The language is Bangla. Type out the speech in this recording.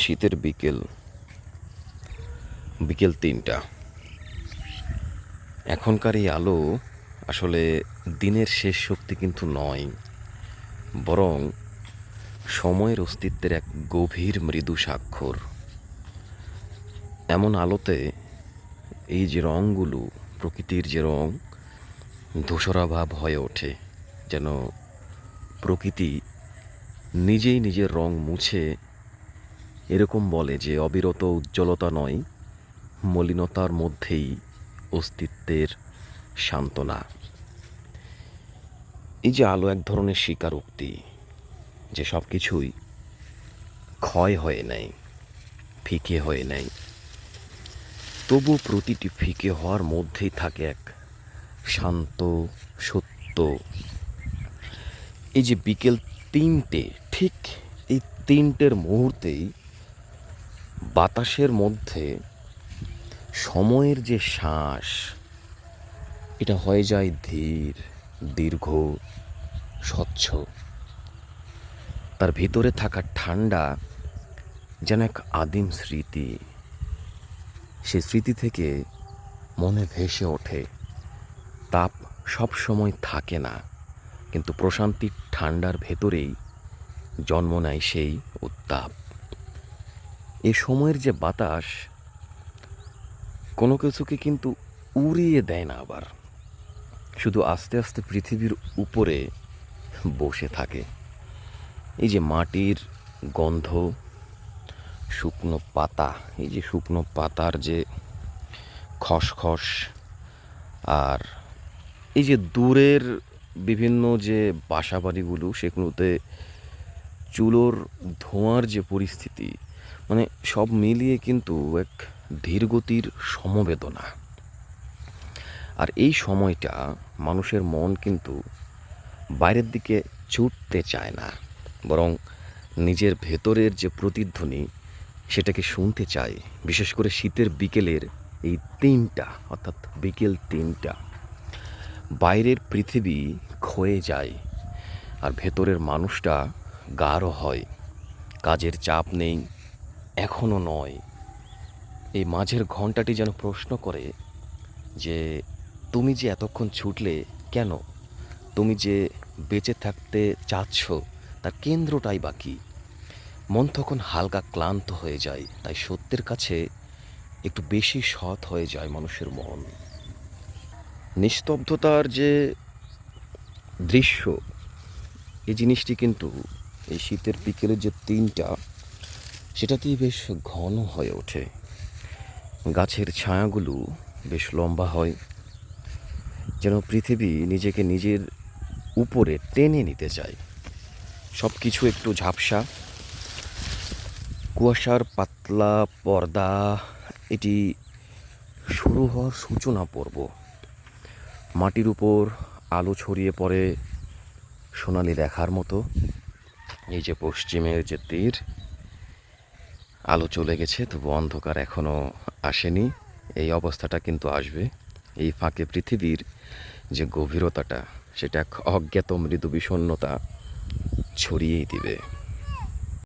শীতের বিকেল, বিকেল ৩টা। এখনকার এই আলো আসলে দিনের শেষ শক্তি কিন্তু নয়, বরং সময়ের অস্তিত্বের এক গভীর মৃদু স্বাক্ষর। এমন আলোতে এই যে রঙগুলো, প্রকৃতির যে রং ধূসরাভাব হয়ে ওঠে, যেন প্রকৃতি নিজেই নিজের রং মুছে এরকম বলে যে অবিরত উজ্জ্বলতা নয়, মলিনতার মধ্যেই অস্তিত্বের সান্ত্বনা। এই যে আলো এক ধরনের স্বীকারোক্তি যে সব কিছুই ক্ষয় হয়ে নেয়, ফিকে হয়ে নেয়, তবু প্রতিটি ফিকে হওয়ার মধ্যেই থাকে এক শান্ত সত্য। এই যে বিকেল ৩টে, ঠিক এই ৩টের মুহূর্তেই বাতাসের মধ্যে সময়ের যে শ্বাস, এটা হয়ে যায় ধীর, দীর্ঘ, স্বচ্ছ। তার ভিতরে থাকা ঠান্ডা যেন এক আদিম স্মৃতি। সে স্মৃতি থেকে মনে ভেসে ওঠে তাপ সব সময় থাকে না, কিন্তু প্রশান্তির ঠান্ডার ভেতরেই জন্ম নেয় সেই উত্তাপ। এ সময়ের যে বাতাস কোনো কিছুকে কিন্তু উড়িয়ে দেয় না, আবার শুধু আস্তে আস্তে পৃথিবীর উপরে বসে থাকে। এই যে মাটির গন্ধ, শুকনো পাতা, এই যে শুকনো পাতার যে খসখস, আর এই যে দূরের বিভিন্ন যে বাসাবাড়িগুলো, সেগুলোতে চুলোর ধোঁয়ার যে পরিস্থিতি, মানে সব মিলিয়ে কিন্তু এক ধীরগতির সমবেদনা। আর এই সময়টা মানুষের মন কিন্তু বাইরের দিকে ছুটতে চায় না, বরং নিজের ভেতরের যে প্রতিধ্বনি সেটাকে শুনতে চায়। বিশেষ করে শীতের বিকেলের এই ৩টা, অর্থাৎ বিকেল ৩টা, বাইরের পৃথিবী ক্ষয়ে যায় আর ভেতরের মানুষটা গাঢ় হয়। কাজের চাপ নেই, এখনও নয়। এই মাঝের ঘন্টাটি যেন প্রশ্ন করে যে তুমি যে এতক্ষণ ছুটলে কেন? তুমি যে বেঁচে থাকতে চাচ্ছ তার কেন্দ্রটাই বাকি। মন তখন হালকা ক্লান্ত হয়ে যায়, তাই সত্যের কাছে একটু বেশি সৎ হয়ে যায় মানুষের মন। নিস্তব্ধতার যে দৃশ্য, এই জিনিসটি কিন্তু এই শীতের বিকেলের যে ৩টা, সেটাতেই বেশ ঘন হয়ে ওঠে। গাছের ছায়াগুলো বেশ লম্বা হয়, যেন পৃথিবী নিজেকে নিজের উপরে টেনে নিতে চায়। সব কিছু একটু ঝাপসা, কুয়াশার পাতলা পর্দা, এটি শুরু হওয়ার সূচনা পর্ব। মাটির উপর আলো ছড়িয়ে পড়ে সোনালি রেখার মতো। এই যে পশ্চিমের যে তীর, আলো চলে গেছে, তবু অন্ধকার এখনো আসেনি। এই অবস্থাটা কিন্তু আসবে। এই ফাঁকে পৃথিবীর যে গভীরতাটা, সেটা এক অজ্ঞাত মৃদু বিষণ্ণতা ছড়িয়েই দিবে।